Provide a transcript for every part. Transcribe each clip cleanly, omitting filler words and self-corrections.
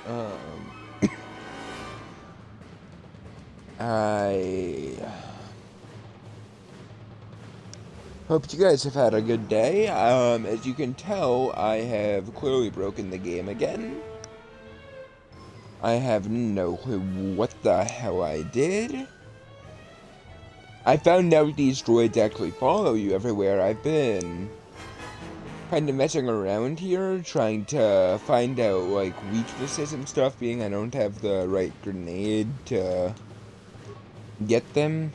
I hope you guys have had a good day. As you can tell, I have clearly broken the game again. I have no clue what the hell I did. I found out these droids actually follow you everywhere I've been. Kind of messing around here, trying to find out, like, weaknesses and stuff, being I don't have the right grenade to get them.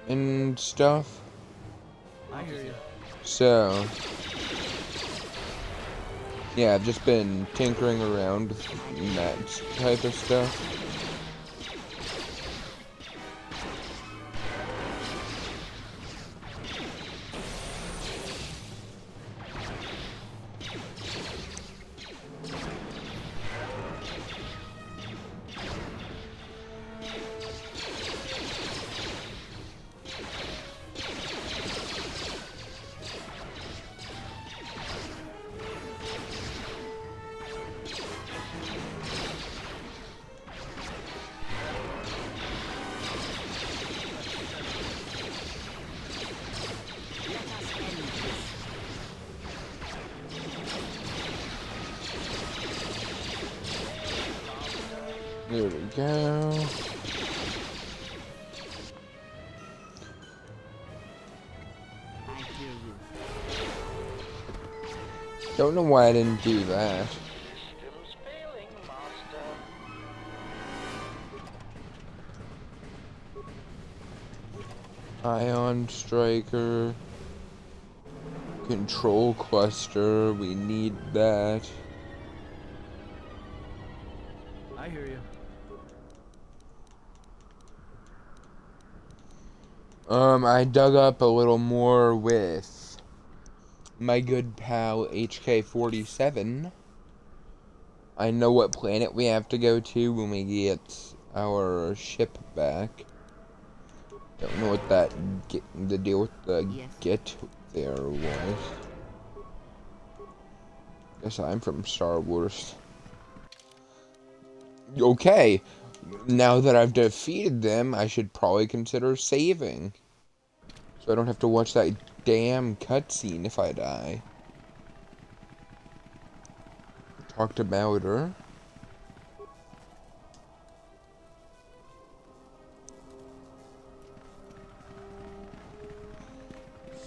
And stuff. I hear you. So, yeah, I've just been tinkering around with that type of stuff. There we go. Don't know why I didn't do that. Systems failing, Master. Ion Striker. Control Cluster. We need that. I hear you. I dug up a little more with my good pal HK-47. I know what planet we have to go to when we get our ship back. Don't know what the deal with the get there was. Guess I'm from Star Wars. Okay, now that I've defeated them, I should probably consider saving. So I don't have to watch that damn cutscene if I die. Talked about her.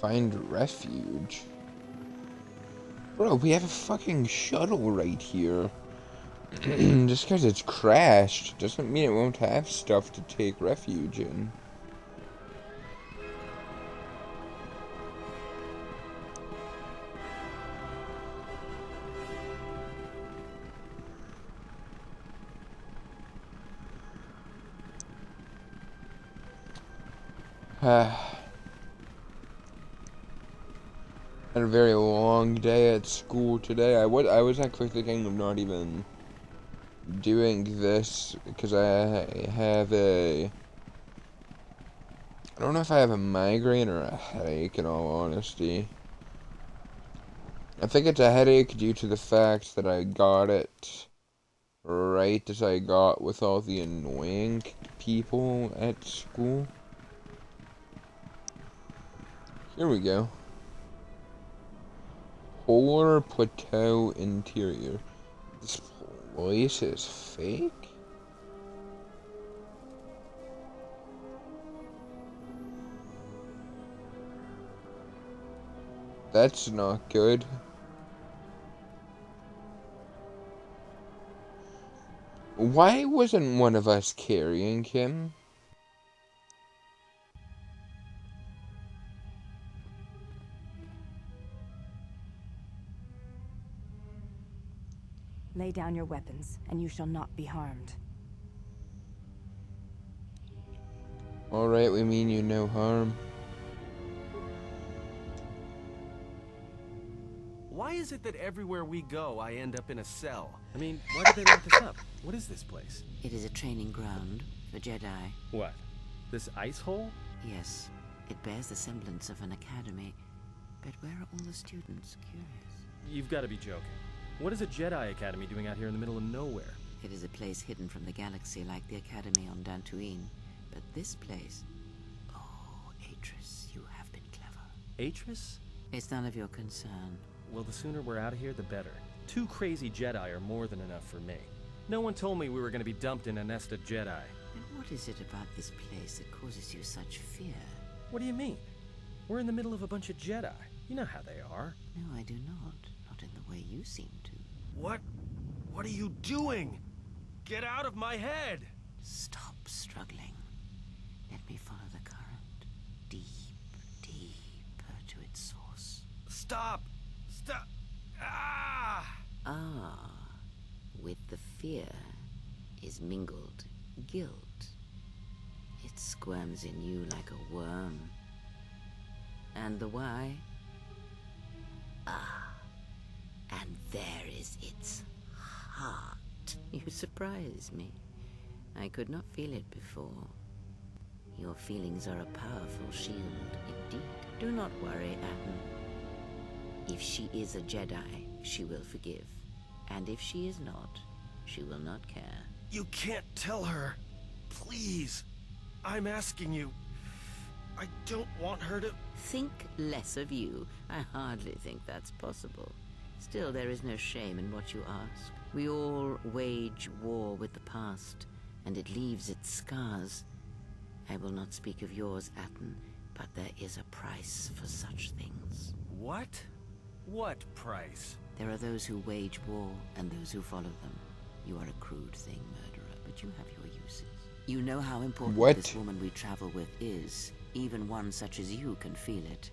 Find refuge. Bro, we have a fucking shuttle right here. Just because it's crashed doesn't mean it won't have stuff to take refuge in. Had a very long day at school today. I was actually thinking of not even doing this because I don't know if I have a migraine or a headache, in all honesty. I think it's a headache due to the fact that I got it right as I got with all the annoying people at school. Here we go. Polar Plateau Interior. This place is fake? That's not good. Why wasn't one of us carrying him? Lay down your weapons, and you shall not be harmed. Alright, we mean you no harm. Why is it that everywhere we go, I end up in a cell? I mean, why did they lock us up? What is this place? It is a training ground for Jedi. What? This ice hole? Yes, it bears the semblance of an academy. But where are all the students? Curious. You've got to be joking. What is a Jedi Academy doing out here in the middle of nowhere? It is a place hidden from the galaxy like the Academy on Dantooine. But this place... Oh, Atris, you have been clever. Atris? It's none of your concern. Well, the sooner we're out of here, the better. 2 crazy Jedi are more than enough for me. No one told me we were going to be dumped in a nest of Jedi. And what is it about this place that causes you such fear? What do you mean? We're in the middle of a bunch of Jedi. You know how they are. No, I do not. Not in the way you seem to. What? What are you doing? Get out of my head! Stop struggling. Let me follow the current. Deep, deeper to its source. Stop! Stop! Ah! Ah, with the fear is mingled guilt. It squirms in you like a worm. And the why? Ah, and there is its heart. You surprise me. I could not feel it before. Your feelings are a powerful shield, indeed. Do not worry, Atten. If she is a Jedi, she will forgive. And if she is not, she will not care. You can't tell her. Please. I'm asking you. I don't want her to... Think less of you. I hardly think that's possible. Still, there is no shame in what you ask. We all wage war with the past, and it leaves its scars. I will not speak of yours, Atten, but there is a price for such things. What? What price? There are those who wage war, and those who follow them. You are a crude thing, murderer, but you have your uses. You know how important this woman we travel with is. Even one such as you can feel it.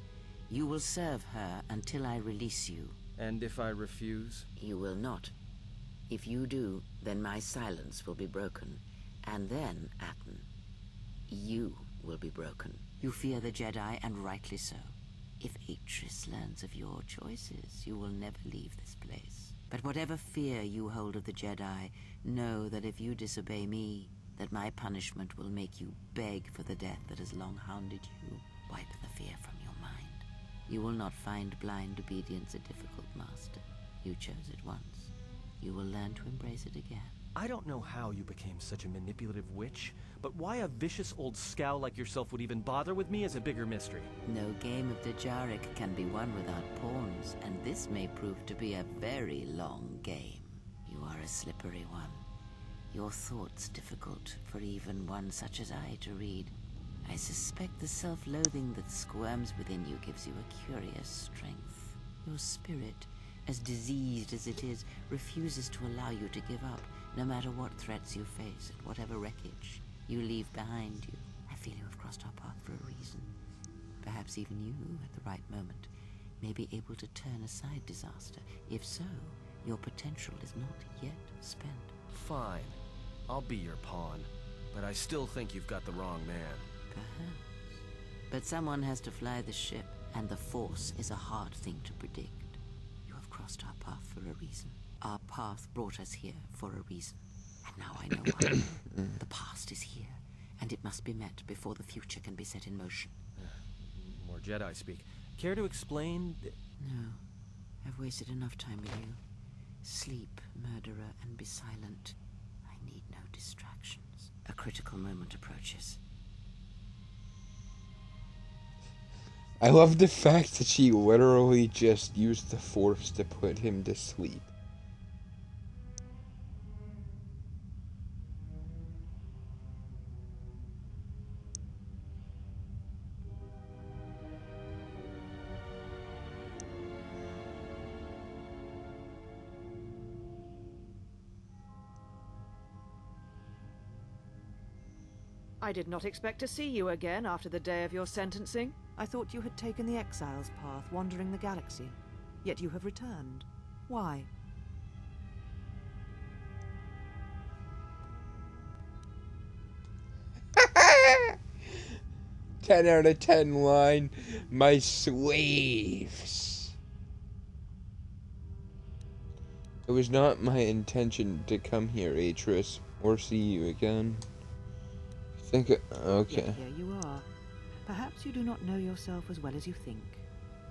You will serve her until I release you. And if I refuse? You will not. If you do, then my silence will be broken. And then, Atten, you will be broken. You fear the Jedi, and rightly so. If Atris learns of your choices, you will never leave this place. But whatever fear you hold of the Jedi, know that if you disobey me, that my punishment will make you beg for the death that has long hounded you. Wipe the fear from your mind. You will not find blind obedience a difficult master. You chose it once. You will learn to embrace it again. I don't know how you became such a manipulative witch, but why a vicious old scowl like yourself would even bother with me is a bigger mystery. No game of Dajaric can be won without pawns, and this may prove to be a very long game. You are a slippery one. Your thoughts difficult for even one such as I to read. I suspect the self-loathing that squirms within you gives you a curious strength. Your spirit, as diseased as it is, refuses to allow you to give up, no matter what threats you face and whatever wreckage you leave behind you. I feel you have crossed our path for a reason. Perhaps even you, at the right moment, may be able to turn aside disaster. If so, your potential is not yet spent. Fine. I'll be your pawn. But I still think you've got the wrong man. Perhaps. But someone has to fly the ship, and the Force is a hard thing to predict. You have crossed our path for a reason. Our path brought us here for a reason. And now I know why. The past is here, and it must be met before the future can be set in motion. More Jedi speak. Care to explain? No. I've wasted enough time with you. Sleep, murderer, and be silent. I need no distractions. A critical moment approaches. I love the fact that she literally just used the Force to put him to sleep. I did not expect to see you again after the day of your sentencing. I thought you had taken the Exile's path, wandering the galaxy. Yet you have returned. Why? Ten out of 10 line. My slaves. It was not my intention to come here, Atris, or see you again. Okay. Yet here you are. Perhaps you do not know yourself as well as you think.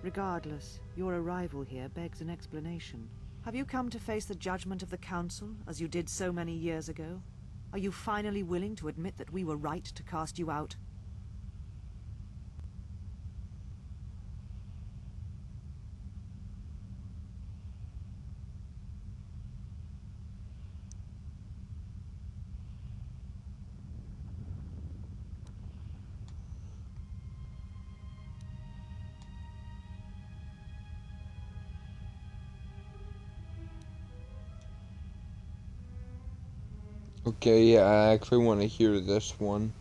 Regardless, your arrival here begs an explanation. Have you come to face the judgment of the Council, as you did so many years ago? Are you finally willing to admit that we were right to cast you out? Okay, yeah, I actually want to hear this one.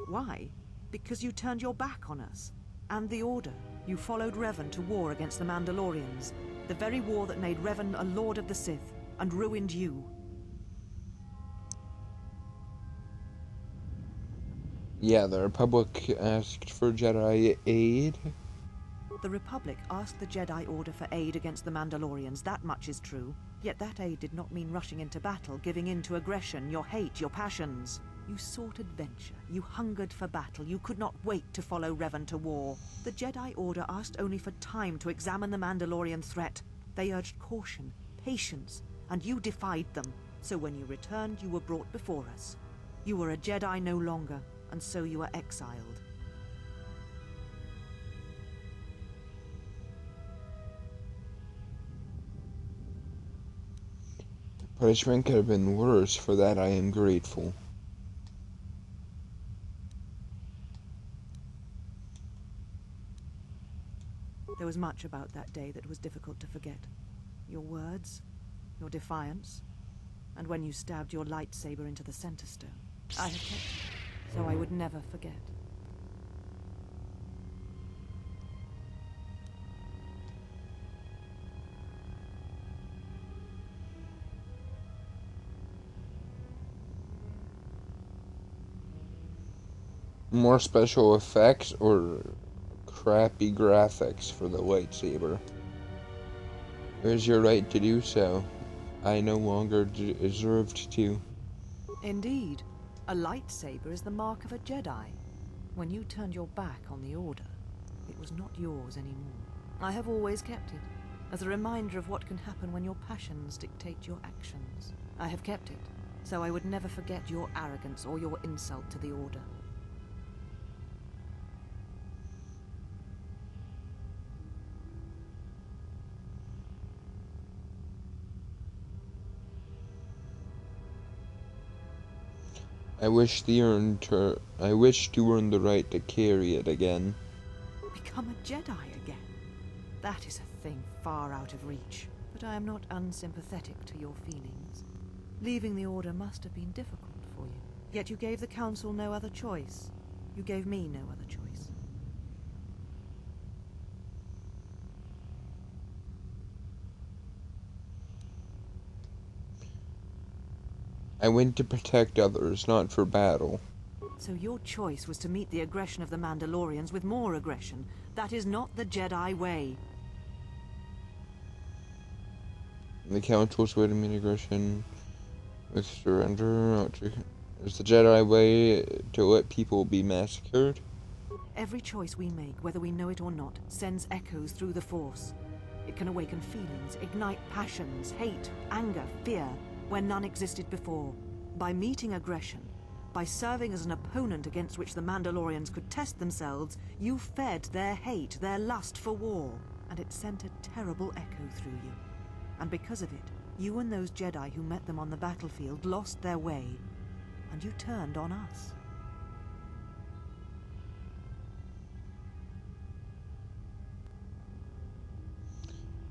Why? Because you turned your back on us. And the Order. You followed Revan to war against the Mandalorians. The very war that made Revan a Lord of the Sith, and ruined you. Yeah, the Republic asked for Jedi aid. The Republic asked the Jedi Order for aid against the Mandalorians, that much is true. Yet that aid did not mean rushing into battle, giving in to aggression, your hate, your passions. You sought adventure, you hungered for battle, you could not wait to follow Revan to war. The Jedi Order asked only for time to examine the Mandalorian threat. They urged caution, patience, and you defied them. So when you returned, you were brought before us. You were a Jedi no longer, and so you were exiled. Punishment could have been worse. For that, I am grateful. There was much about that day that was difficult to forget. Your words, your defiance, and when you stabbed your lightsaber into the center stone. I have kept it, so I would never forget. More special effects or crappy graphics for the lightsaber? Where's your right to do so? I no longer deserved to. Indeed, a lightsaber is the mark of a Jedi. When you turned your back on the Order, it was not yours anymore. I have always kept it, as a reminder of what can happen when your passions dictate your actions. I have kept it, so I would never forget your arrogance or your insult to the Order. I wish to earn the right to carry it again. Become a Jedi again? That is a thing far out of reach. But I am not unsympathetic to your feelings. Leaving the Order must have been difficult for you. Yet you gave the Council no other choice. You gave me no other choice. I went to protect others, not for battle. So your choice was to meet the aggression of the Mandalorians with more aggression. That is not the Jedi way. The Council's way to meet aggression with surrender is the Jedi way to let people be massacred. Every choice we make, whether we know it or not, sends echoes through the Force. It can awaken feelings, ignite passions, hate, anger, fear, where none existed before. By meeting aggression, by serving as an opponent against which the Mandalorians could test themselves, you fed their hate, their lust for war, and it sent a terrible echo through you. And because of it, you and those Jedi who met them on the battlefield lost their way, and you turned on us.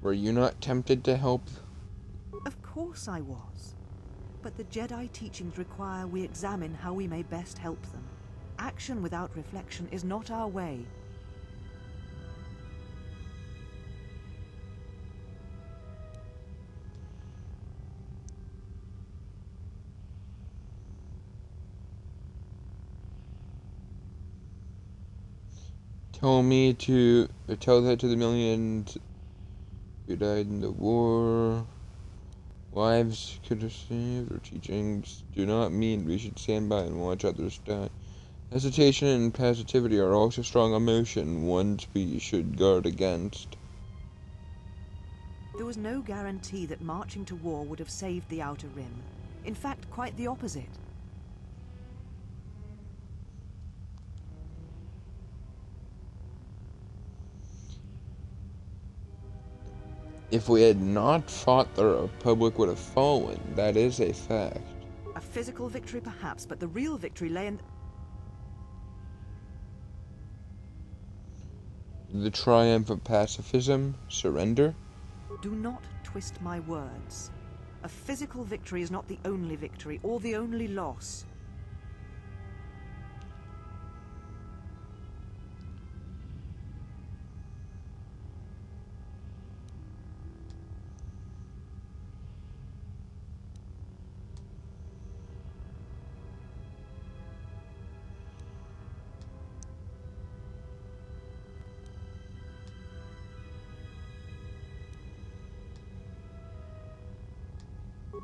Were you not tempted to help? Of course I was. But the Jedi teachings require we examine how we may best help them. Action without reflection is not our way. Tell that to the millions who died in the war. Lives could have saved. Our teachings do not mean we should stand by and watch others die. Hesitation and passivity are also strong emotion, ones we should guard against. There was no guarantee that marching to war would have saved the Outer Rim. In fact, quite the opposite. If we had not fought, the Republic would have fallen. That is a fact. A physical victory perhaps, but the real victory lay in... The triumph of pacifism, surrender. Do not twist my words. A physical victory is not the only victory, or the only loss.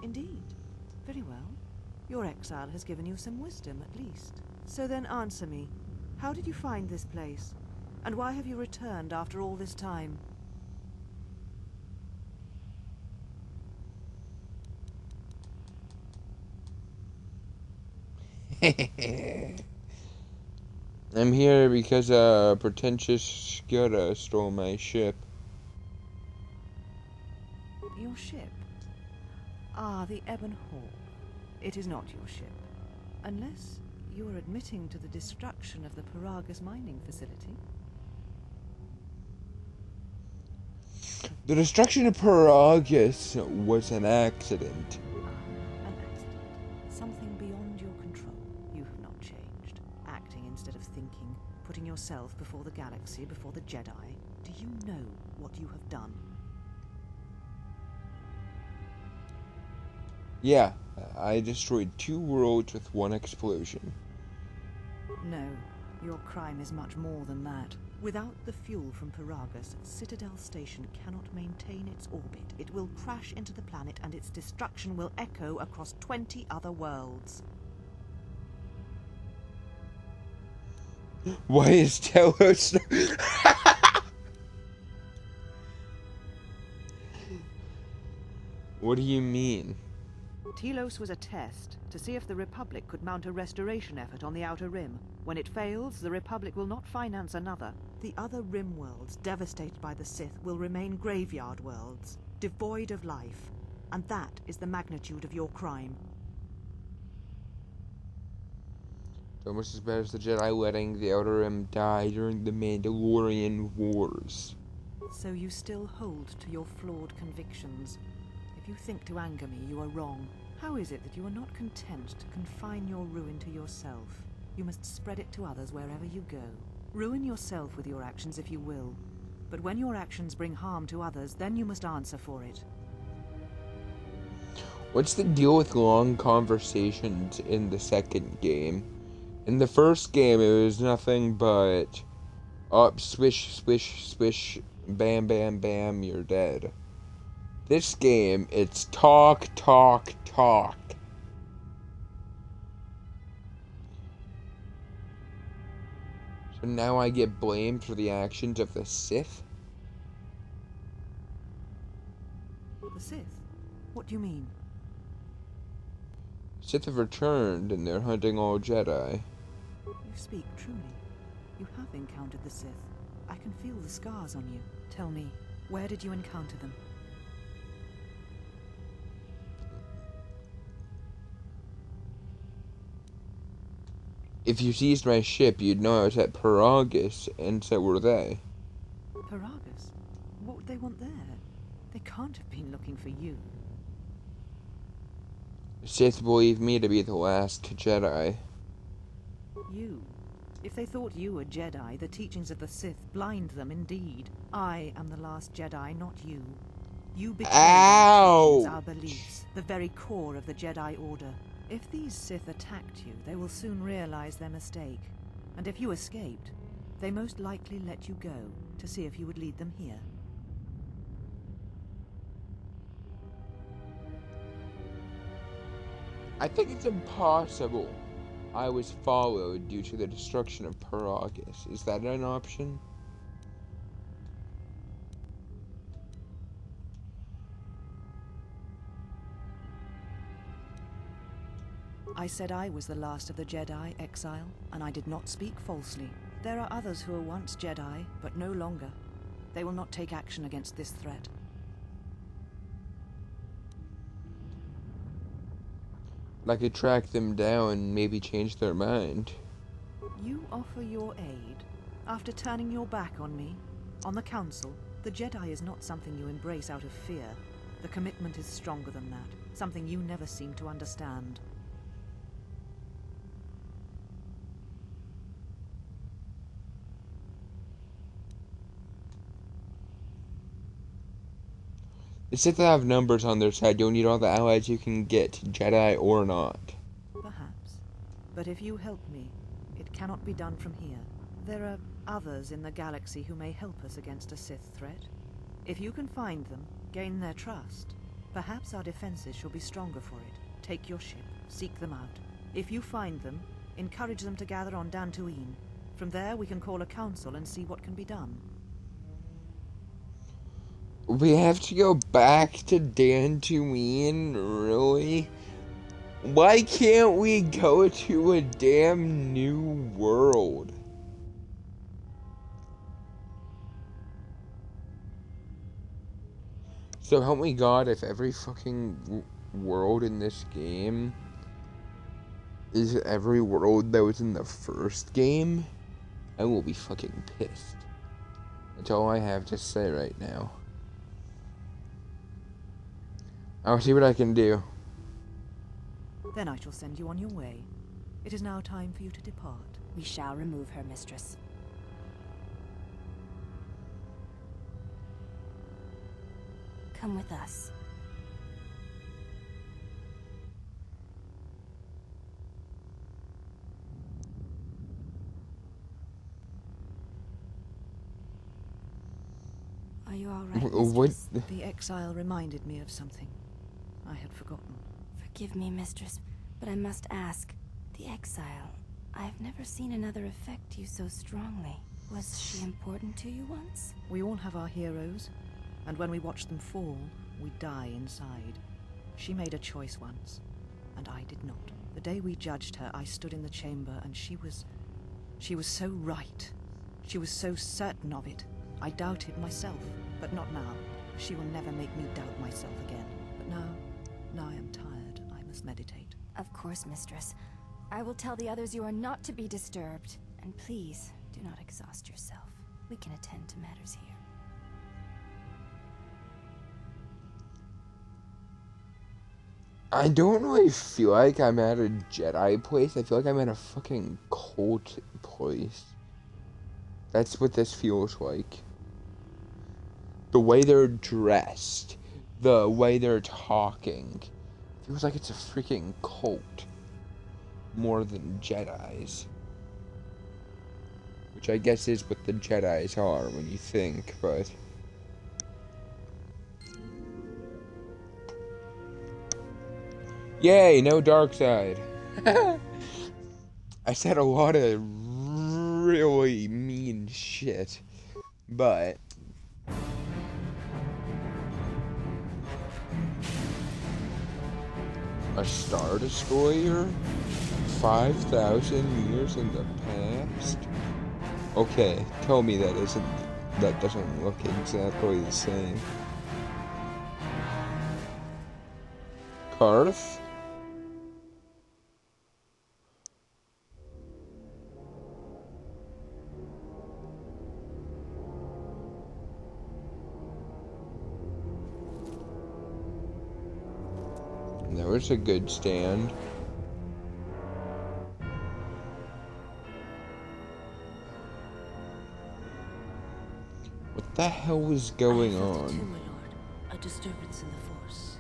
Indeed. Very well. Your exile has given you some wisdom, at least. So then answer me. How did you find this place? And why have you returned after all this time? I'm here because a pretentious Skudda stole my ship. Your ship? Ah, the Ebon Hawk. It is not your ship. Unless you are admitting to the destruction of the Paragus mining facility. The destruction of Paragus was an accident. An accident. Something beyond your control. You have not changed. Acting instead of thinking. Putting yourself before the galaxy, before the Jedi. Do you know what you have done? Yeah, I destroyed 2 worlds with 1 explosion. No, your crime is much more than that. Without the fuel from Paragus, Citadel Station cannot maintain its orbit. It will crash into the planet and its destruction will echo across 20 other worlds. Why is Telos... What do you mean? Telos was a test to see if the Republic could mount a restoration effort on the Outer Rim. When it fails, the Republic will not finance another. The other Rim worlds, devastated by the Sith, will remain graveyard worlds, devoid of life. And that is the magnitude of your crime. It's almost as bad as the Jedi letting the Outer Rim die during the Mandalorian Wars. So you still hold to your flawed convictions. If you think to anger me, you are wrong. How is it that you are not content to confine your ruin to yourself? You must spread it to others wherever you go. Ruin yourself with your actions if you will. But when your actions bring harm to others, then you must answer for it. What's the deal with long conversations in the second game? In the first game, it was nothing but up, swish, swish, swish, bam, bam, bam, you're dead. This game, it's talk, talk, talk. So now I get blamed for the actions of the Sith? The Sith? What do you mean? Sith have returned and they're hunting all Jedi. You speak truly. You have encountered the Sith. I can feel the scars on you. Tell me, where did you encounter them? If you seized my ship, you'd know I was at Paragus, and so were they. Paragus? What would they want there? They can't have been looking for you. The Sith believe me to be the last Jedi. You? If they thought you were Jedi, the teachings of the Sith blind them indeed. I am the last Jedi, not you. You betray our teachings, our beliefs, the very core of the Jedi Order. If these Sith attacked you, they will soon realize their mistake. And if you escaped, they most likely let you go to see if you would lead them here. I think it's impossible I was followed due to the destruction of Paragus. Is that an option? I said I was the last of the Jedi, Exile, and I did not speak falsely. There are others who were once Jedi, but no longer. They will not take action against this threat. I could track them down and maybe change their mind. You offer your aid after turning your back on me? On the Council, the Jedi is not something you embrace out of fear. The commitment is stronger than that, something you never seem to understand. The Sith have numbers on their side. You'll need all the allies you can get, Jedi or not. Perhaps. But if you help me, it cannot be done from here. There are others in the galaxy who may help us against a Sith threat. If you can find them, gain their trust, perhaps our defenses shall be stronger for it. Take your ship, seek them out. If you find them, encourage them to gather on Dantooine. From there, we can call a council and see what can be done. We have to go back to Dantooine, really? Why can't we go to a damn new world? So help me God, if every fucking world in this game is every world that was in the first game, I will be fucking pissed. That's all I have to say right now. I'll see what I can do. Then I shall send you on your way. It is now time for you to depart. We shall remove her, mistress. Come with us. Are you all right, What? mistress? The exile reminded me of something. I had forgotten. Forgive me, mistress, but I must ask. The exile. I've never seen another affect you so strongly. Was she important to you once? We all have our heroes, and when we watch them fall, we die inside. She made a choice once, and I did not. The day we judged her, I stood in the chamber, and she was so right. She was so certain of it. I doubted myself, but not now. She will never make me doubt myself again. But now I am tired. I must meditate. Of course, mistress. I will tell the others you are not to be disturbed. And please, do not exhaust yourself. We can attend to matters here. I don't really feel like I'm at a Jedi place. I feel like I'm at a fucking cult place. That's what this feels like. The way they're dressed, the way they're talking, feels like it's a freaking cult more than Jedis. Which I guess is what the Jedis are when you think, but... Yay, no dark side. I said a lot of really mean shit, but... A Star Destroyer? 5,000 years in the past? Okay, tell me that doesn't look exactly the same. Karth? That was a good stand. What the hell was going I felt it on? too, my lord. A disturbance in the Force.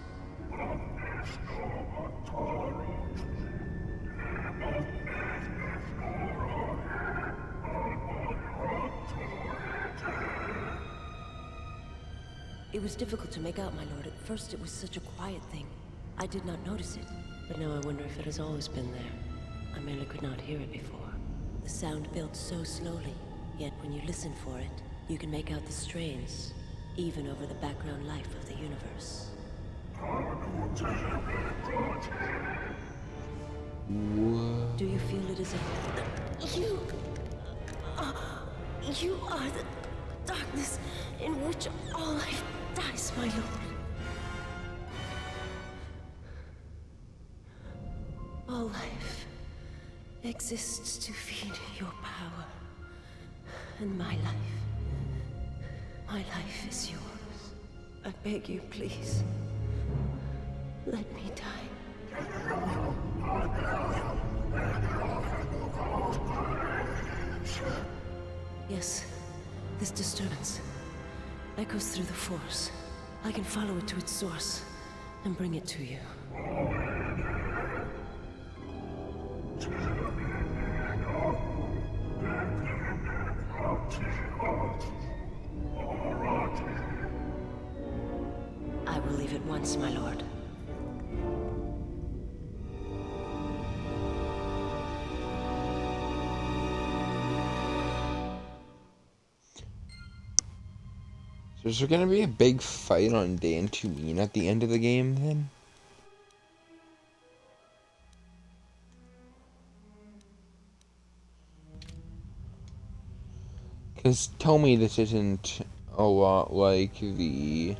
It was difficult to make out, my lord. At first it was such a quiet thing. I did not notice it, but now I wonder if it has always been there. I merely could not hear it before. The sound built so slowly, yet when you listen for it, you can make out the strains, even over the background life of the universe. What? Do you feel it as a... You are the darkness in which all life dies, my lord. All life exists to feed your power. And my life is yours. I beg you, please. Let me die. Yes, this disturbance echoes through the Force. I can follow it to its source and bring it to you. I will leave at once, my lord. So is there gonna be a big fight on Dantooine at the end of the game then? Cause tell me this isn't a lot like the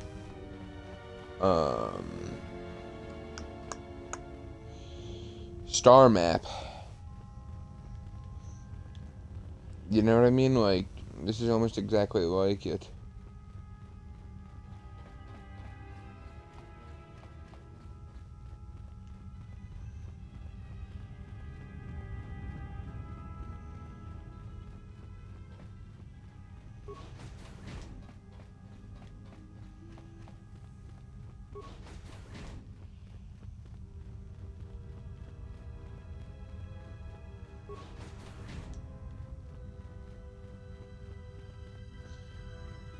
star map. You know what I mean? Like, this is almost exactly like it.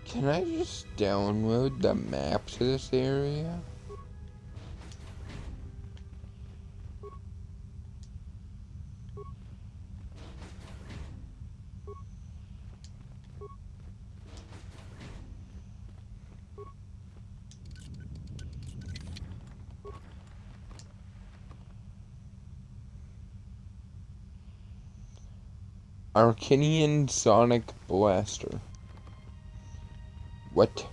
Can I just download the map to this area? Arcanian Sonic Blaster. What?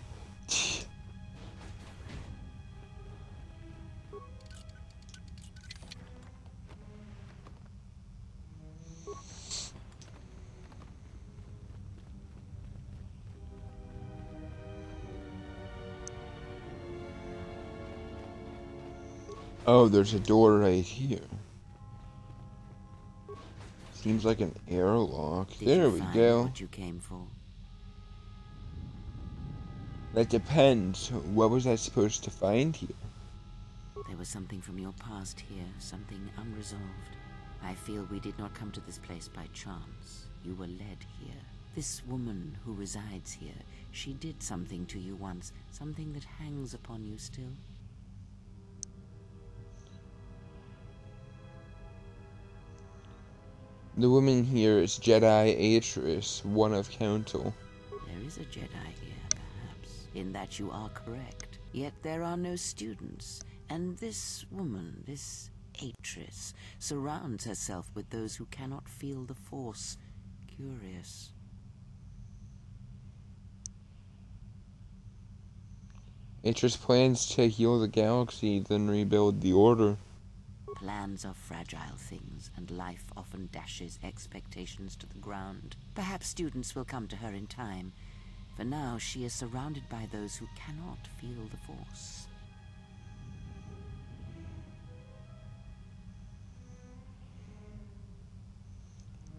Oh, there's a door right here. Seems like an airlock. There we go. What you came for? That depends. What was I supposed to find here? There was something from your past here, something unresolved. I feel we did not come to this place by chance. You were led here. This woman who resides here, she did something to you once, something that hangs upon you still. The woman here is Jedi Atris, one of Council. There is a Jedi here, perhaps, in that you are correct. Yet there are no students, and this woman, this Atris, surrounds herself with those who cannot feel the Force. Curious. Atris plans to heal the galaxy, then rebuild the Order. Plans are fragile things, and life often dashes expectations to the ground. Perhaps students will come to her in time. For now, she is surrounded by those who cannot feel the Force.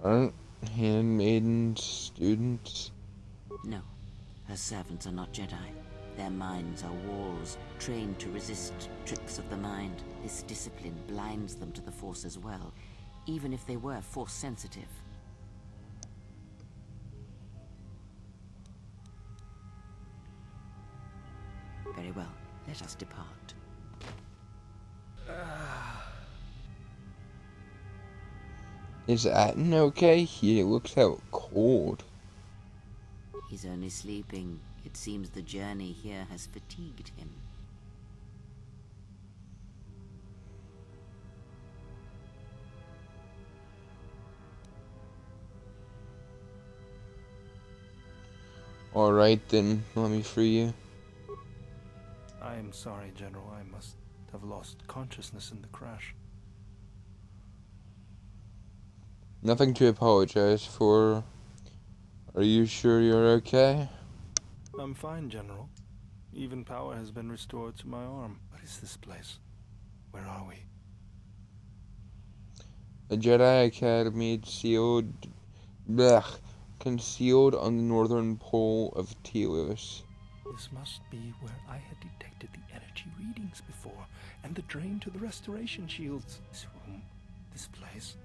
Aren't handmaidens students? No, her servants are not Jedi. Their minds are walls, trained to resist tricks of the mind. This discipline blinds them to the Force as well, even if they were Force-sensitive. Very well, let us depart. Is Atten okay? He looks out cold. He's only sleeping. It seems the journey here has fatigued him. Alright then, let me free you. I am sorry, General. I must have lost consciousness in the crash. Nothing to apologize for. Are you sure you're okay? I'm fine, General. Even power has been restored to my arm. What is this place? Where are we? The Jedi Academy concealed on the northern pole of Telos. This must be where I had detected the energy readings before, and the drain to the restoration shields. This room, this place,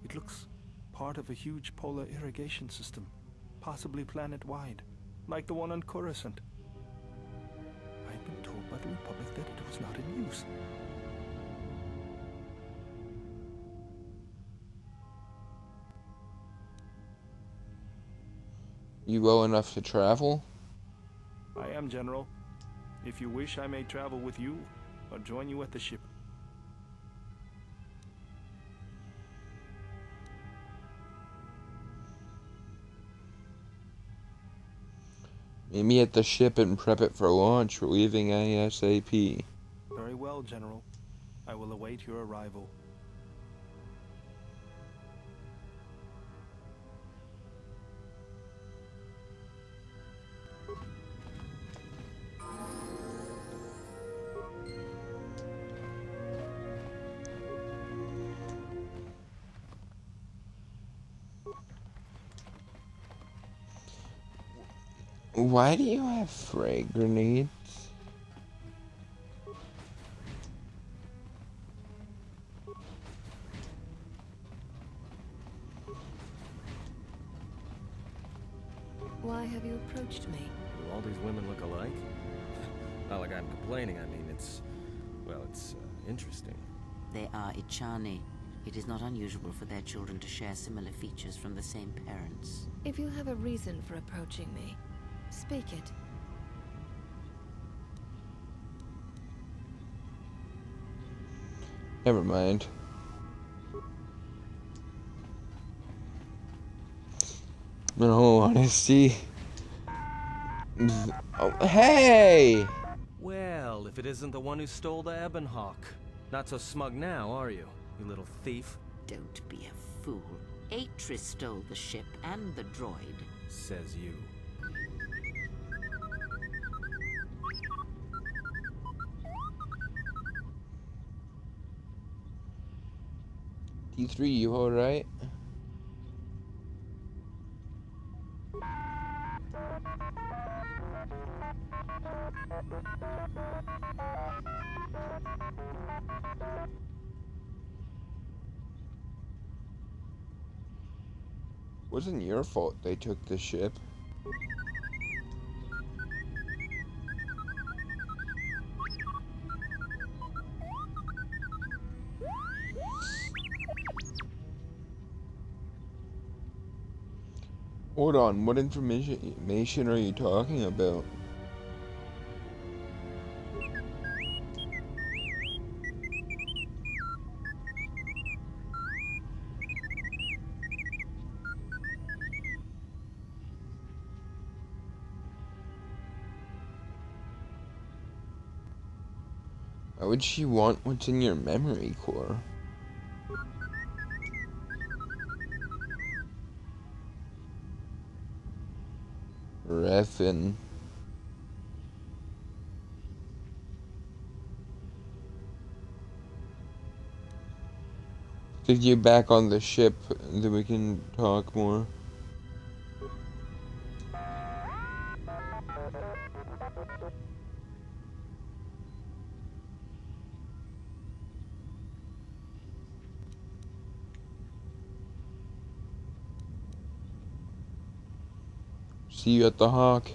it looks part of a huge polar irrigation system, possibly planet-wide, like the one on Coruscant. I'd been told by the Republic that it was not in use. You well enough to travel? I am, General. If you wish, I may travel with you, or join you at the ship. Meet me at the ship and prep it for launch. We're leaving ASAP. Very well, General. I will await your arrival. Why do you have frag grenades? Why have you approached me? Do all these women look alike? Not like I'm complaining, I mean, it's interesting. They are Ichani. It is not unusual for their children to share similar features from the same parents. If you have a reason for approaching me, speak it. Never mind. In all honesty. Oh, hey! Well, if it isn't the one who stole the Ebonhawk. Not so smug now, are you little thief? Don't be a fool. Atris stole the ship and the droid. Says you. T3, you alright? Wasn't your fault they took the ship. Hold on, what information are you talking about? Why would she want what's in your memory core? Reffin. To get back on the ship, then we can talk more. See you at the Hawk.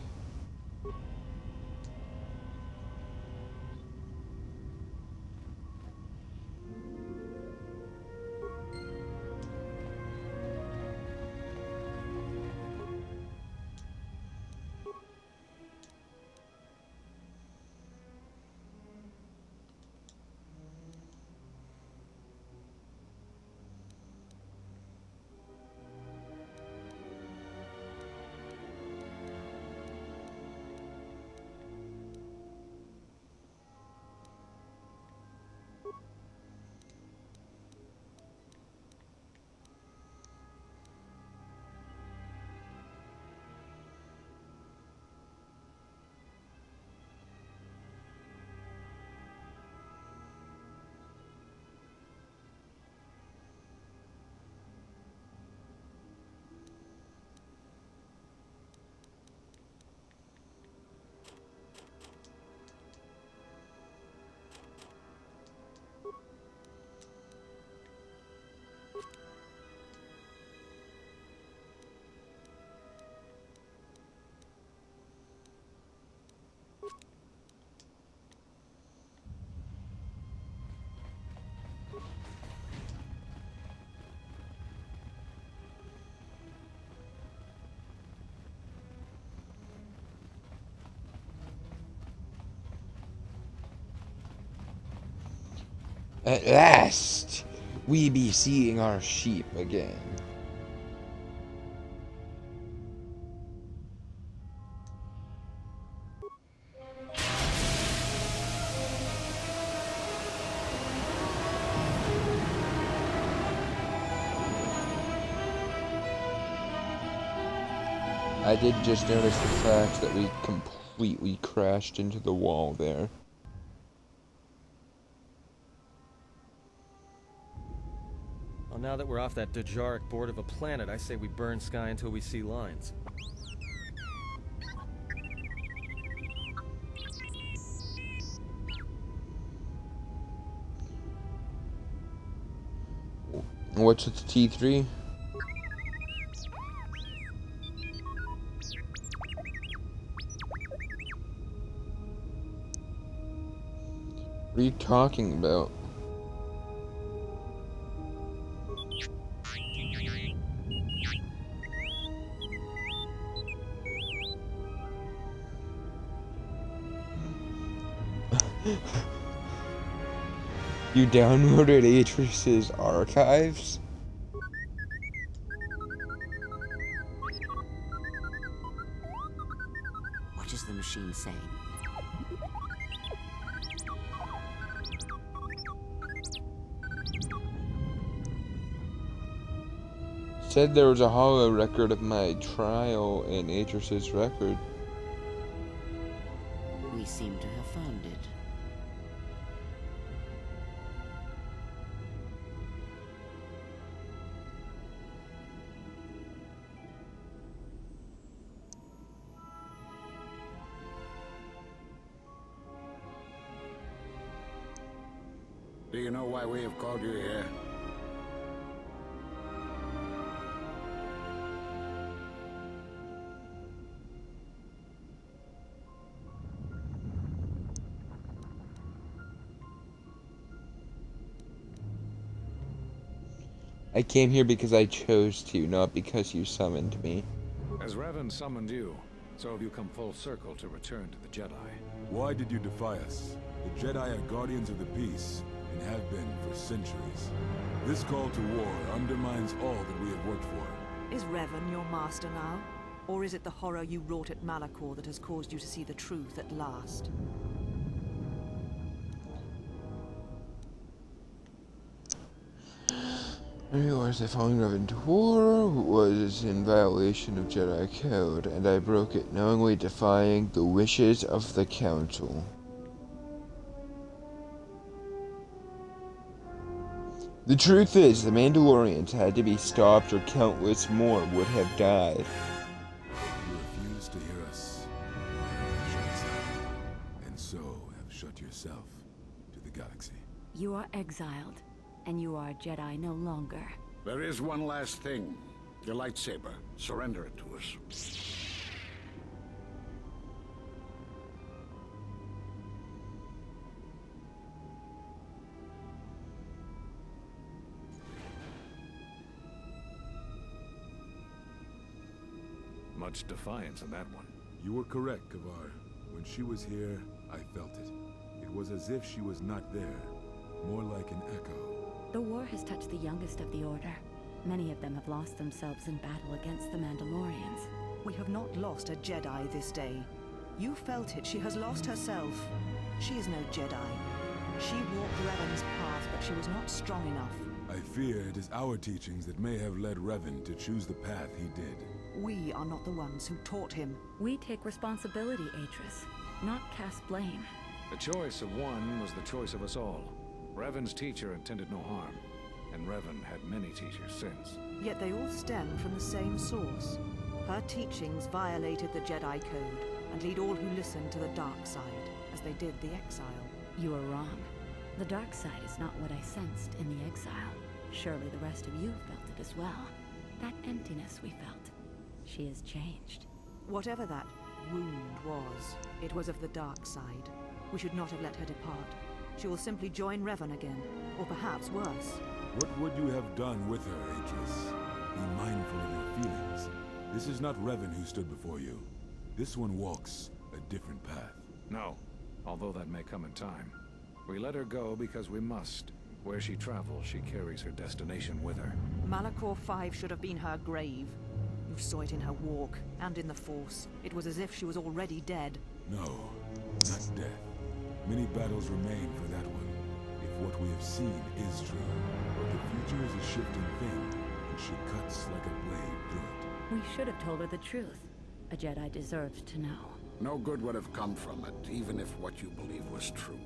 At last, we be seeing our sheep again. I did just notice the fact that we completely crashed into the wall there. Well, now that we're off that Dejaric board of a planet, I say we burn sky until we see lines. What's with the T3? What are you talking about? You downloaded Atris's archives? What is the machine saying? Said there was a hollow record of my trial in Atris's record. We seem to have found it. Do you know why we have called you here? I came here because I chose to, not because you summoned me. As Revan summoned you, so have you come full circle to return to the Jedi. Why did you defy us? The Jedi are guardians of the peace, and have been for centuries. This call to war undermines all that we have worked for. Is Revan your master now? Or is it the horror you wrought at Malachor that has caused you to see the truth at last? I realized that following Revan to war was in violation of Jedi code, and I broke it, knowingly defying the wishes of the Council. The truth is, the Mandalorians had to be stopped or countless more would have died. You refuse to hear us. You shut us out, and so have shut yourself to the galaxy. You are exiled, and you are a Jedi no longer. There is one last thing. Your lightsaber. Surrender it to us. Much defiance in that one. You were correct, Kavar. When she was here, I felt it. It was as if she was not there. More like an echo. The war has touched the youngest of the Order. Many of them have lost themselves in battle against the Mandalorians. We have not lost a Jedi this day. You felt it. She has lost herself. She is no Jedi. She walked Revan's path, but she was not strong enough. I fear it is our teachings that may have led Revan to choose the path he did. We are not the ones who taught him. We take responsibility, Atris, not cast blame. The choice of one was the choice of us all. Revan's teacher intended no harm, and Revan had many teachers since. Yet they all stem from the same source. Her teachings violated the Jedi Code, and lead all who listen to the dark side, as they did the exile. You are wrong. The dark side is not what I sensed in the exile. Surely the rest of you felt it as well. That emptiness we felt. She has changed. Whatever that wound was, it was of the dark side. We should not have let her depart. She will simply join Revan again, or perhaps worse. What would you have done with her, Atris? Be mindful of your feelings. This is not Revan who stood before you. This one walks a different path. No, although that may come in time. We let her go because we must. Where she travels, she carries her destination with her. Malachor 5 should have been her grave. You saw it in her walk, and in the Force. It was as if she was already dead. No, not death. Many battles remain for that one. If what we have seen is true, but the future is a shifting thing, and she cuts like a blade through it. We should have told her the truth. A Jedi deserves to know. No good would have come from it, even if what you believe was true.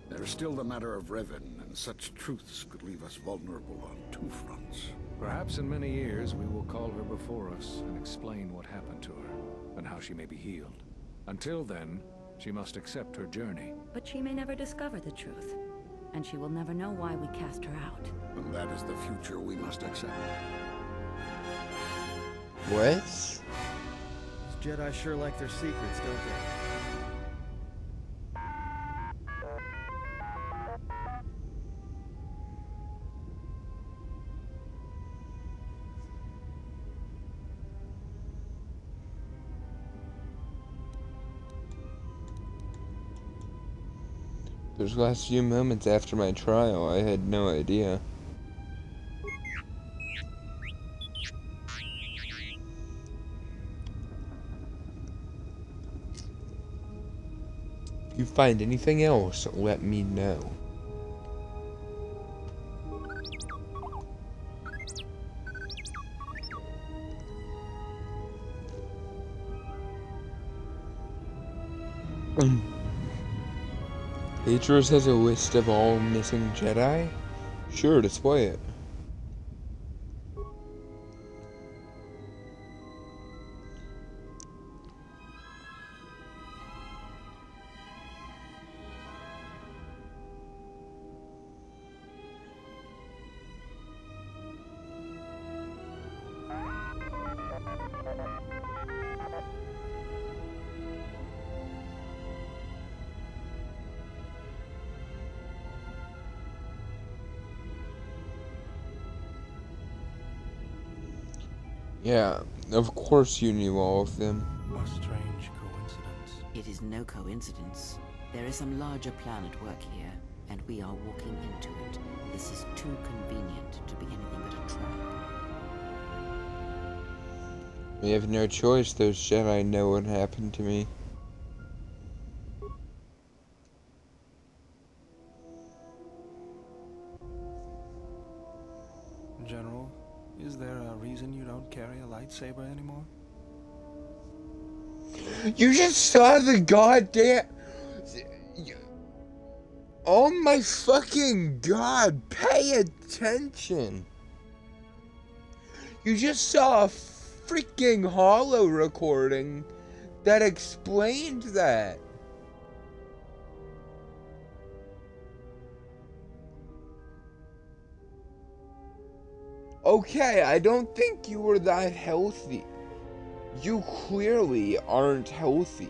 There's still the matter of Revan, and such truths could leave us vulnerable on two fronts. Perhaps in many years we will call her before us and explain what happened to her, and how she may be healed. Until then, she must accept her journey. But she may never discover the truth, and she will never know why we cast her out. And that is the future we must accept. What? These Jedi sure like their secrets, don't they? Those last few moments after my trial, I had no idea. If you find anything else, let me know. Atros has a list of all missing Jedi? Sure, display it. Yeah, of course you knew all of them. A strange coincidence. It is no coincidence. There is some larger plan at work here, and we are walking into it. This is too convenient to be anything but a trap. We have no choice, those Jedi know what happened to me. General, is there a reason you don't carry a lightsaber anymore? You just saw the goddamn... Oh my fucking god, pay attention. You just saw a freaking holo recording that explained that. Okay, I don't think you were that healthy. You clearly aren't healthy.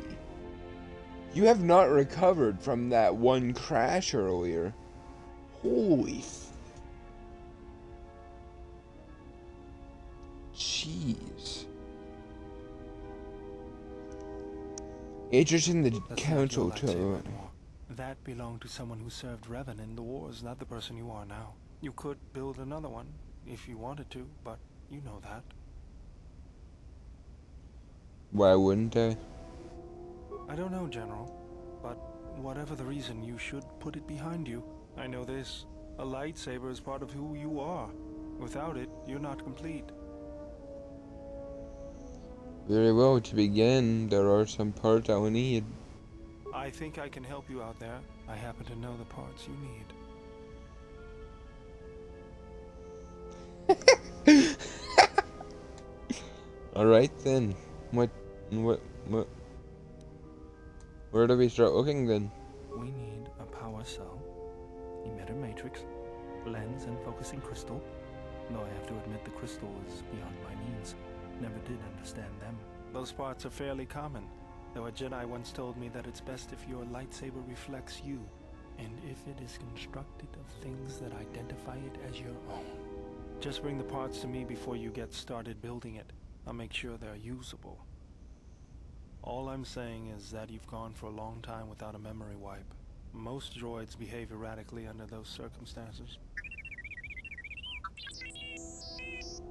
You have not recovered from that one crash earlier. Holy jeez. Agents in the council told. That belonged to someone who served Revan in the wars, not the person you are now. You could build another one, if you wanted to, but you know that. Why wouldn't I? I don't know, General, but whatever the reason, you should put it behind you. I know this. A lightsaber is part of who you are. Without it, you're not complete. Very well, to begin, there are some parts I will need. I think I can help you out there. I happen to know the parts you need. Alright then. Where do we start looking then? We need a power cell, emitter matrix, lens and focusing crystal. Though I have to admit the crystal is beyond my means. Never did understand them. Those parts are fairly common, though a Jedi once told me that it's best if your lightsaber reflects you, and if it is constructed of things that identify it as your own. Just bring the parts to me before you get started building it. I'll make sure they're usable. All I'm saying is that you've gone for a long time without a memory wipe. Most droids behave erratically under those circumstances.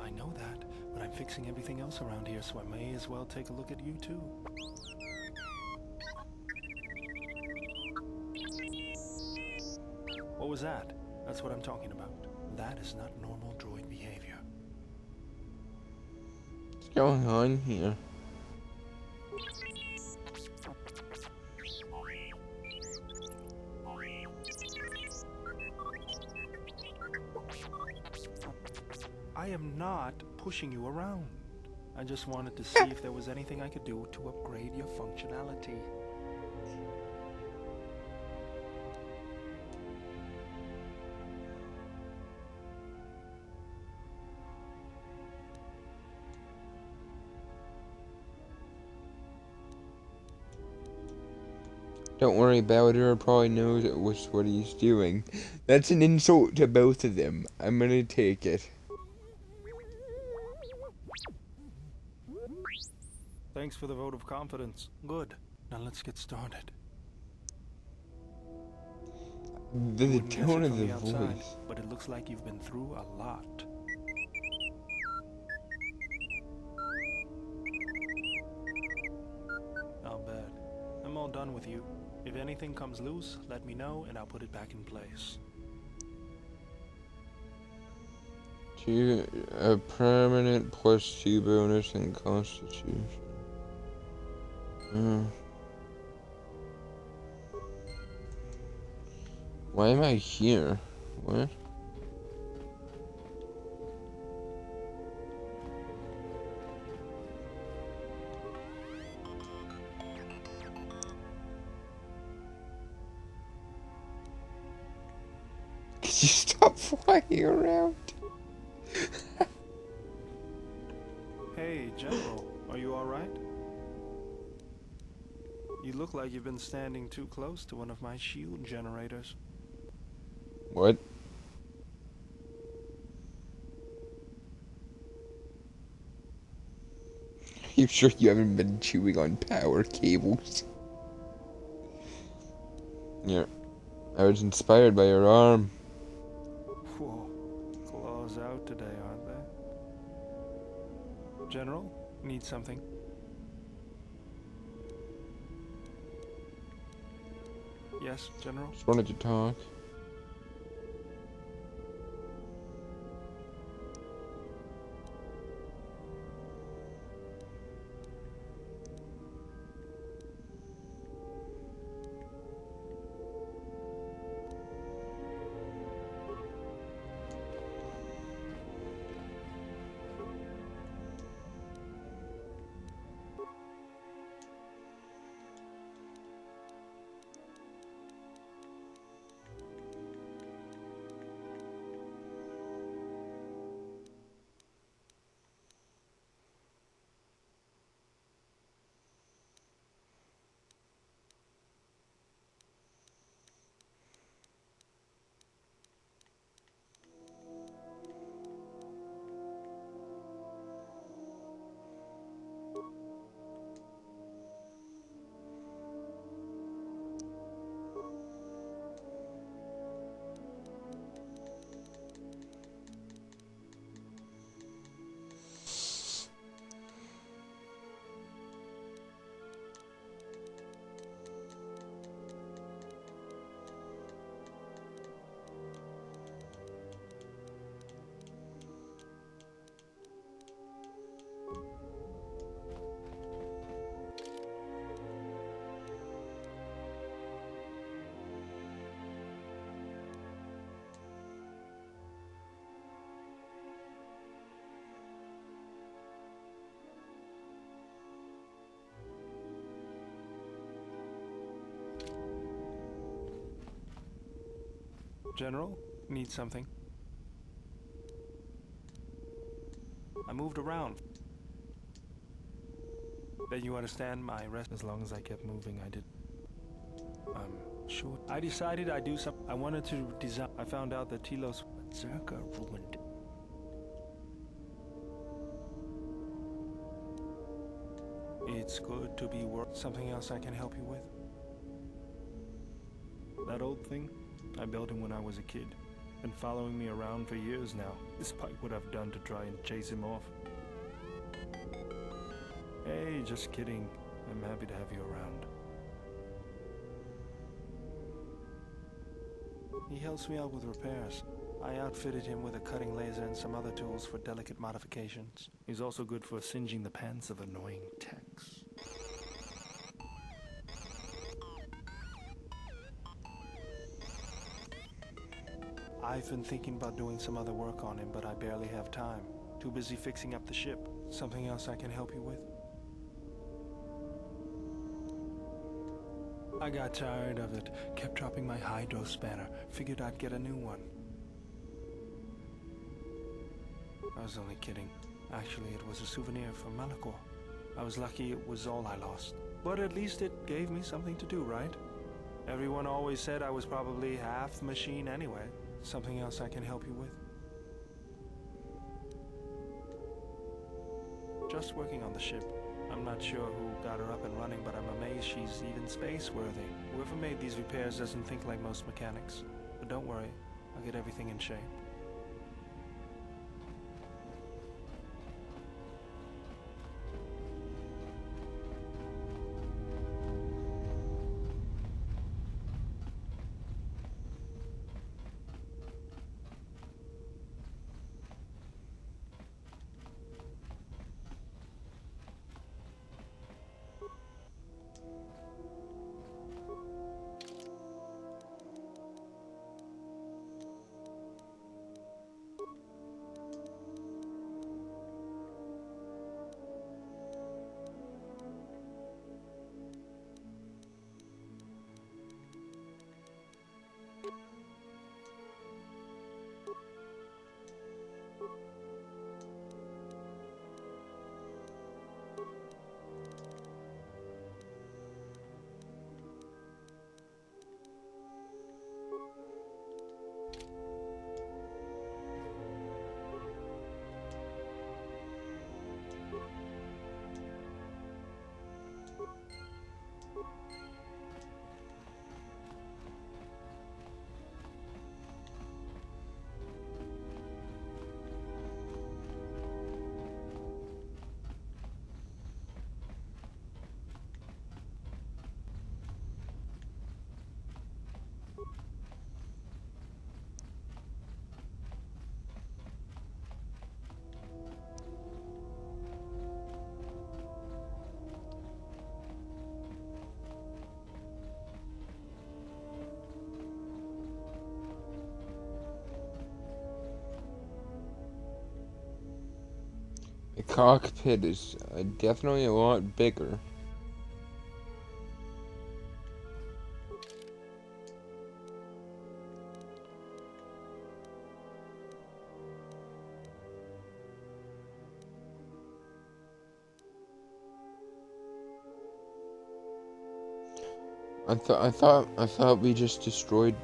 I know that, but I'm fixing everything else around here, so I may as well take a look at you too. What was that? That's what I'm talking about. That is not normal droid behavior. What's going on here? I am not pushing you around. I just wanted to see if there was anything I could do to upgrade your functionality. Don't worry, Bowder probably knows what he's doing. That's an insult to both of them. I'm gonna take it. Thanks for the vote of confidence. Good. Now let's get started. The You wouldn't guess tone it of from the the outside, voice. but it looks like you've been through a lot. Not bad. I'm all done with you. If anything comes loose, let me know and I'll put it back in place. A permanent +2 bonus in Constitution. Why am I here? What? Could you stop flying around? Hey, General, are you alright? You look like you've been standing too close to one of my shield generators. What? You sure you haven't been chewing on power cables? Yeah. I was inspired by your arm. Whoa, claws out today, aren't they? General, need something? Yes, General? Just wanted to talk. General, need something? I moved around. Then you understand my rest. As long as I kept moving, I did. Sure. I decided I'd do something. I wanted to design. I found out that Telos Berserker ruined. It's good to be worth. Something else I can help you with? That old thing? I built him when I was a kid. Been following me around for years now, despite what I've done to try and chase him off. Hey, just kidding. I'm happy to have you around. He helps me out with repairs. I outfitted him with a cutting laser and some other tools for delicate modifications. He's also good for singeing the pants of annoying techs. I've been thinking about doing some other work on him, but I barely have time. Too busy fixing up the ship. Something else I can help you with? I got tired of it. Kept dropping my hydro spanner. Figured I'd get a new one. I was only kidding. Actually, it was a souvenir from Malachor. I was lucky it was all I lost. But at least it gave me something to do, right? Everyone always said I was probably half machine anyway. Something else I can help you with? Just working on the ship. I'm not sure who got her up and running, but I'm amazed she's even space-worthy. Whoever made these repairs doesn't think like most mechanics. But don't worry, I'll get everything in shape. The cockpit is definitely a lot bigger. I thought we just destroyed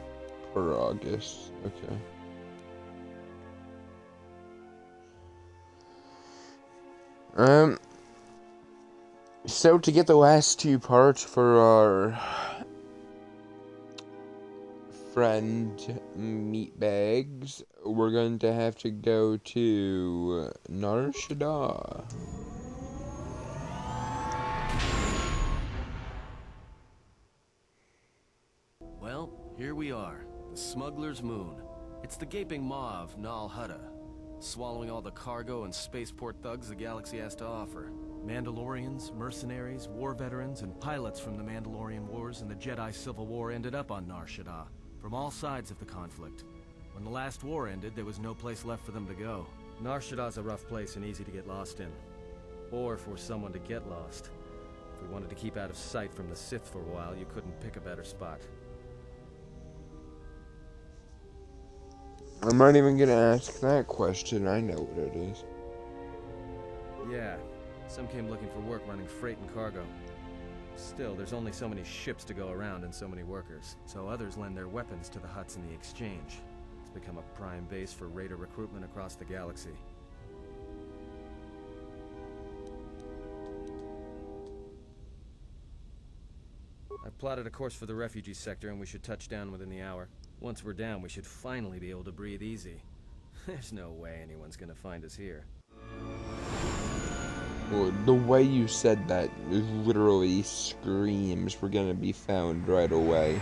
Paragus. Okay. So to get the last two parts for our friend Meatbags, we're going to have to go to Nar Shaddaa. Well, here we are, the Smuggler's Moon. It's the gaping maw of Nal Hutta, swallowing all the cargo and spaceport thugs the galaxy has to offer. Mandalorians, mercenaries, war veterans, and pilots from the Mandalorian Wars and the Jedi Civil War ended up on Nar Shaddaa, from all sides of the conflict. When the last war ended, there was no place left for them to go. Nar Shaddaa's a rough place and easy to get lost in. Or for someone to get lost. If we wanted to keep out of sight from the Sith for a while, you couldn't pick a better spot. I'm not even gonna ask that question, I know what it is. Yeah, some came looking for work running freight and cargo. Still, there's only so many ships to go around and so many workers, so others lend their weapons to the Hutts in the exchange. It's become a prime base for raider recruitment across the galaxy. I I've plotted a course for the refugee sector, and we should touch down within the hour. Once we're down, we should finally be able to breathe easy. There's no way anyone's gonna find us here. Well, the way you said that literally screams we're gonna be found right away.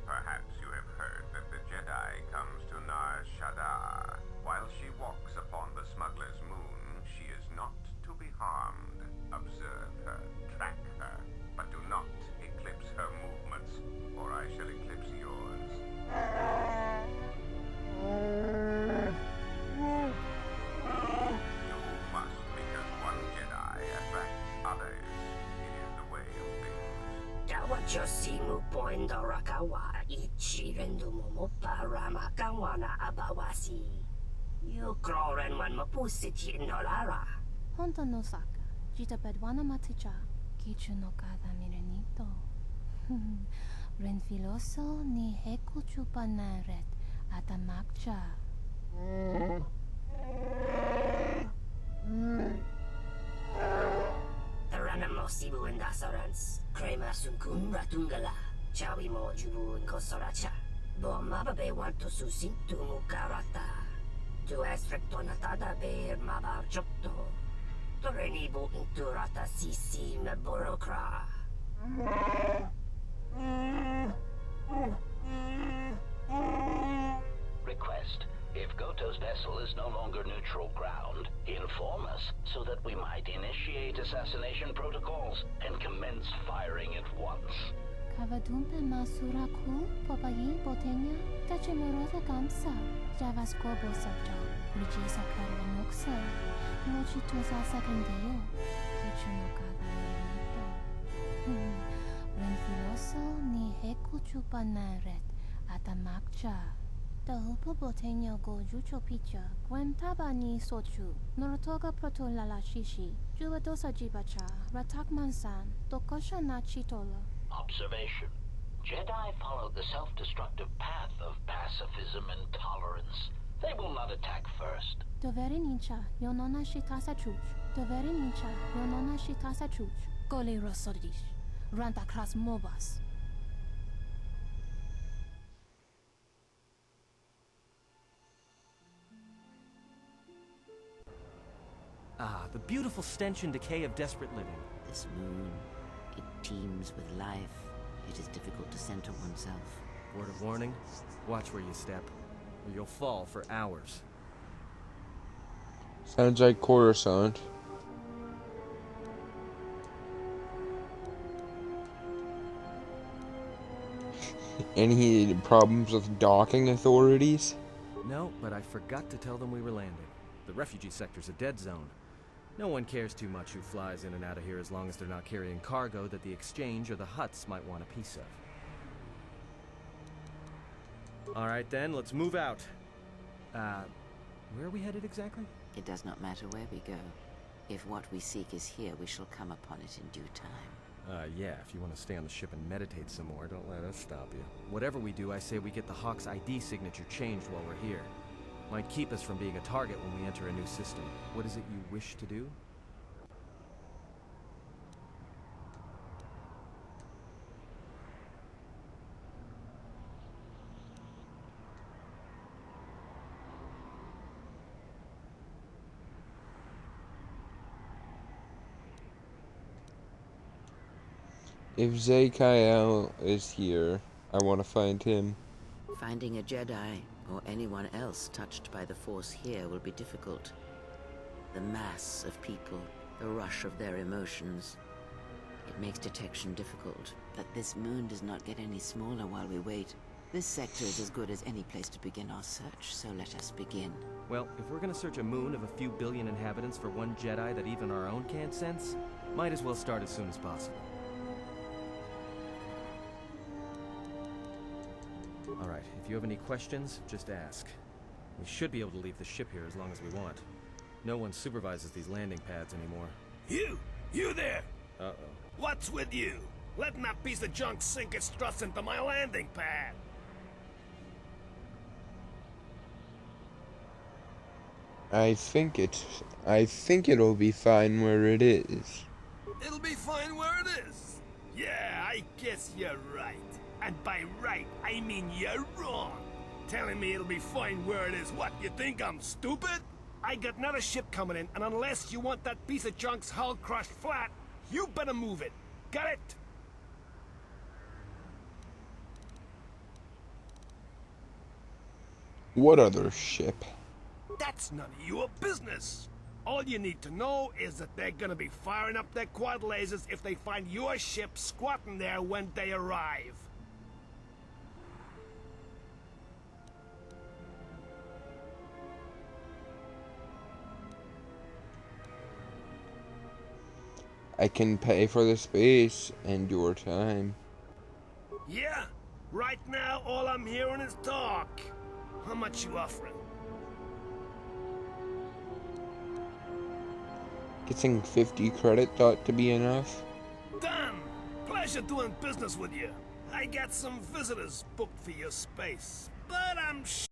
Perhaps you have heard that the Jedi comes to Nar Shaddaa. While she walks upon the smuggler's moon, she is not to be harmed. Observe her, track her, but do not eclipse her movements, or I shall eclipse yours. You must, because one Jedi attracts others. It is the way of things. Dawachosimu poindorakawa ichirendumu parama kawana abawasi. You kroren man mapusiti nolara. Honto no saka, jita bedwana maticha, kichu no kada mirenito. Renfiloso ni heku chupanaret atamakcha. Taranamosibu indasarans, krema sunkun ratungala, chawi mo jubu inkosoracha. Bomababe wanto susintu mukarata. Tu es rectonatada per mabar chokto. Torenibu inturata sisi me borokra. Request. If Goto's vessel is no longer neutral ground, inform us so that we might initiate assassination protocols and commence firing at once. Kavadumpe masura ku popayi botenya tachimurota kamsa javaskobo sabja rijisa karwa noksa mochi tosa sakendeo kichu no kada mirenito. Renfiloso ni heku chupanaret atamakcha. Tahupo botenya go jucho picha gwentaba ni sochu norotoga proto lala shishi jubadosa jibacha ratak mansan tokosha na chitola. Observation. Jedi follow the self-destructive path of pacifism and tolerance. They will not attack first. Doveri nincha yonona shitasa chuch. Doveri nincha yonona shitasa chuch. Gole rosodish. Ranta kras mobas. Ah, the beautiful stench and decay of desperate living. This moon, it teems with life. It is difficult to center oneself. Word of warning, watch where you step, or you'll fall for hours. Sounds like Coruscant. Any problems with docking authorities? No, but I forgot to tell them we were landing. The refugee sector's a dead zone. No one cares too much who flies in and out of here as long as they're not carrying cargo that the exchange or the Hutts might want a piece of. Alright then, let's move out. Where are we headed exactly? It does not matter where we go. If what we seek is here, we shall come upon it in due time. Yeah, if you want to stay on the ship and meditate some more, don't let us stop you. Whatever we do, I say we get the Hawk's ID signature changed while we're here. Might keep us from being a target when we enter a new system. What is it you wish to do? If Zakael is here, I want to find him. Finding a Jedi, or anyone else touched by the Force here, will be difficult. The mass of people, the rush of their emotions. It makes detection difficult, but this moon does not get any smaller while we wait. This sector is as good as any place to begin our search, so let us begin. Well, if we're gonna search a moon of a few billion inhabitants for one Jedi that even our own can't sense, might as well start as soon as possible. Alright, if you have any questions, just ask. We should be able to leave the ship here as long as we want. No one supervises these landing pads anymore. You there! Uh-oh. What's with you? Letting that piece of junk sink its struts into my landing pad! I think it'll be fine where it is. It'll be fine where it is. Yeah, I guess you're right. And by right, I mean you're wrong. Telling me it'll be fine where it is. What, you think I'm stupid? I got another ship coming in, and unless you want that piece of junk's hull crushed flat, you better move it. Got it? What other ship? That's none of your business. All you need to know is that they're gonna be firing up their quad lasers if they find your ship squatting there when they arrive. I can pay for the space and your time. Yeah? Right now, all I'm hearing is talk. How much you offering? Getting 50 credit thought to be enough. Done! Pleasure doing business with you. I got some visitors booked for your space, but I'm sure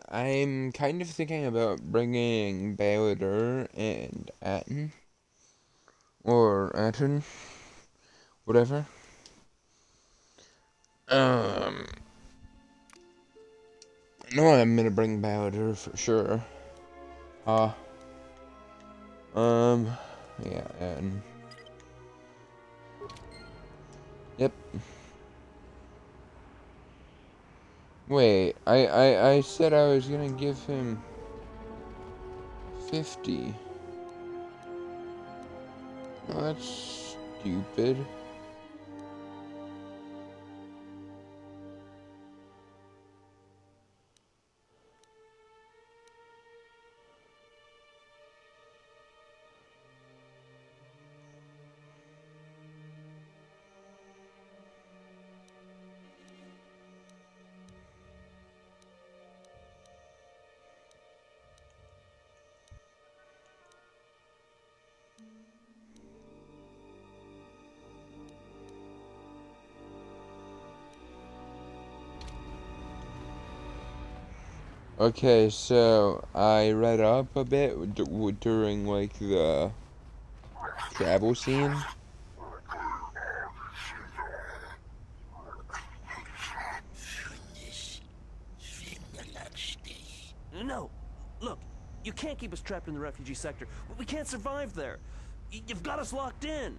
I'm kind of thinking about bringing Balador and Atten, or Atten, whatever. No, I'm gonna bring Balador for sure. Yeah, Atten. Yep. Wait, I said I was gonna give him 50. Oh, that's stupid. Okay, so I read up a bit during like the travel scene. No! Look, you can't keep us trapped in the refugee sector. We can't survive there. You've got us locked in.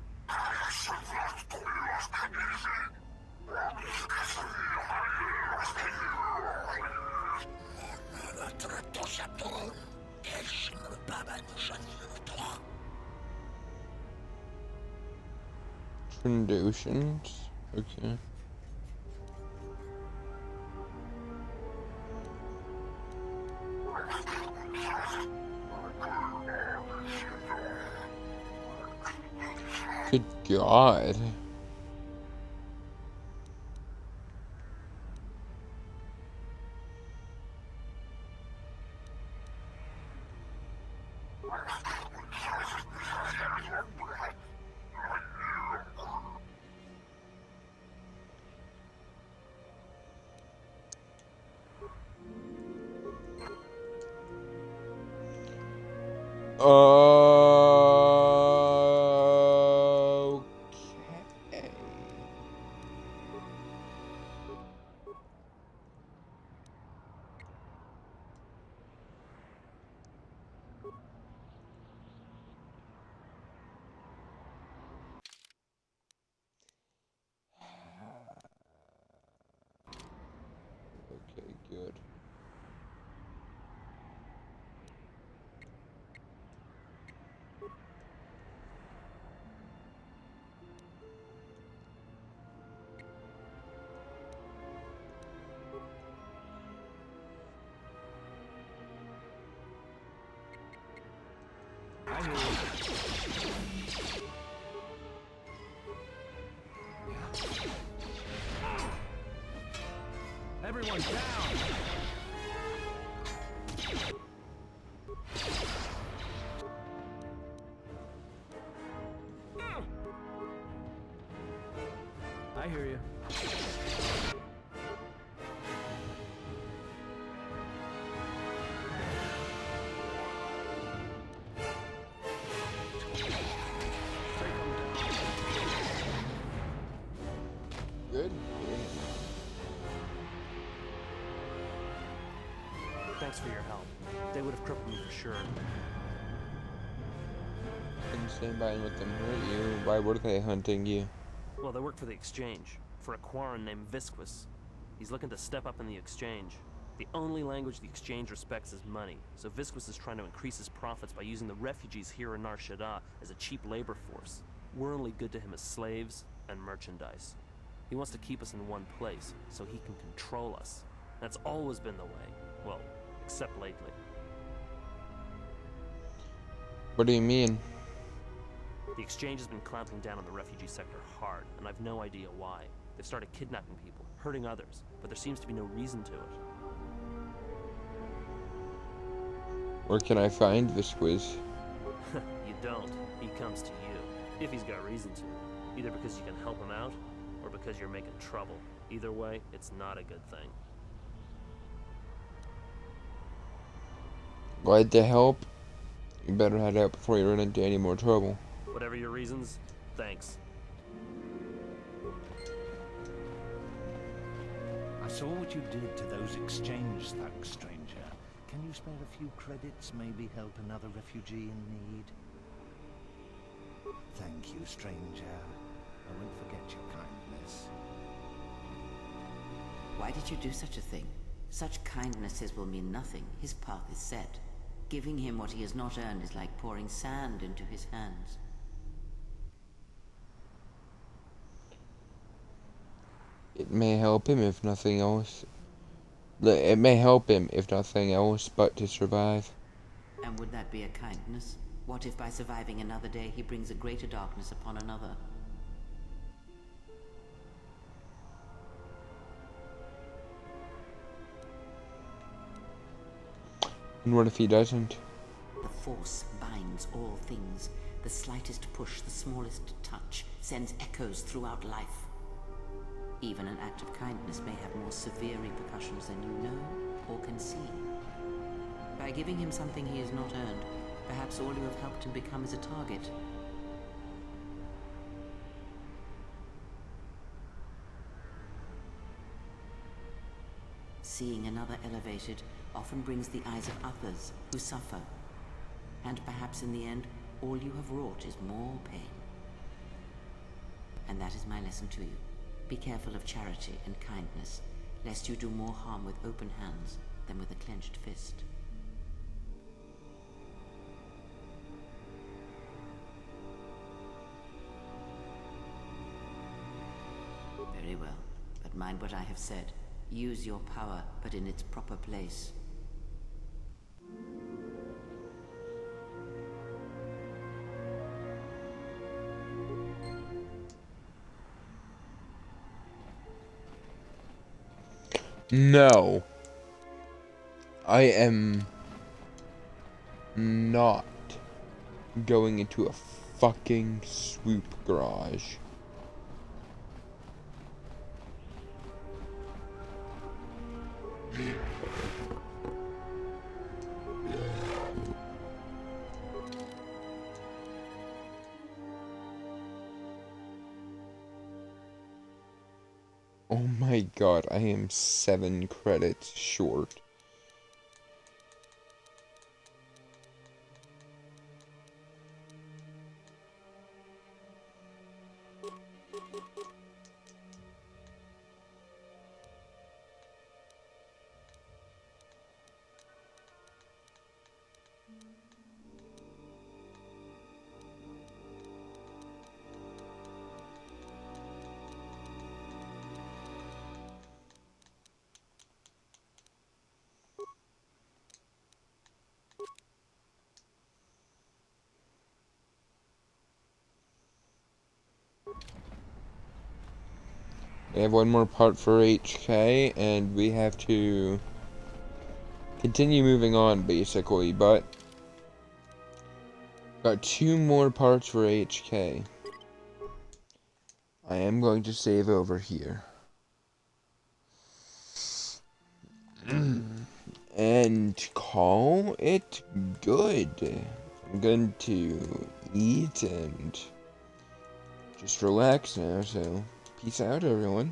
Trundoshans? Okay. Good God. Okay. Okay, good. I hear you. Everyone down! I hear you. Good. Thanks for your help. They would have crippled me for sure. Couldn't stand by and let them hurt you. Why were they hunting you? Well, they work for the Exchange, for a Quarren named Visquis. He's looking to step up in the Exchange. The only language the Exchange respects is money, so Visquis is trying to increase his profits by using the refugees here in Nar Shaddaa as a cheap labor force. We're only good to him as slaves and merchandise. He wants to keep us in one place, so he can control us. That's always been the way. Well, except lately. What do you mean? The Exchange has been clamping down on the refugee sector hard, and I've no idea why. They've started kidnapping people, hurting others, but there seems to be no reason to it. Where can I find Visquis? You don't. He comes to you. If he's got reason to. Either because you can help him out, or because you're making trouble. Either way, it's not a good thing. Glad to help. You better head out before you run into any more trouble. Whatever your reasons, thanks. I saw what you did to those exchange thugs, stranger. Can you spare a few credits, maybe help another refugee in need? Thank you, stranger. I won't forget your kindness. Why did you do such a thing? Such kindnesses will mean nothing. His path is set. Giving him what he has not earned is like pouring sand into his hands. It may help him if nothing else. It may help him if nothing else but to survive. And would that be a kindness? What if by surviving another day he brings a greater darkness upon another? And what if he doesn't? The Force binds all things. The slightest push, the smallest touch, sends echoes throughout life. Even an act of kindness may have more severe repercussions than you know or can see. By giving him something he has not earned, perhaps all you have helped him become is a target. Seeing another elevated often brings the eyes of others who suffer. And perhaps in the end, all you have wrought is more pain. And that is my lesson to you. Be careful of charity and kindness, lest you do more harm with open hands than with a clenched fist. Very well, but mind what I have said. Use your power, but in its proper place. No. I am not going into a fucking swoop garage. Oh my god, I am 7 credits short. We have one more part for HK, and we have to continue moving on, basically, but got 2 more parts for HK. I am going to save over here. And call it good. I'm going to eat and just relax now, so peace out, everyone.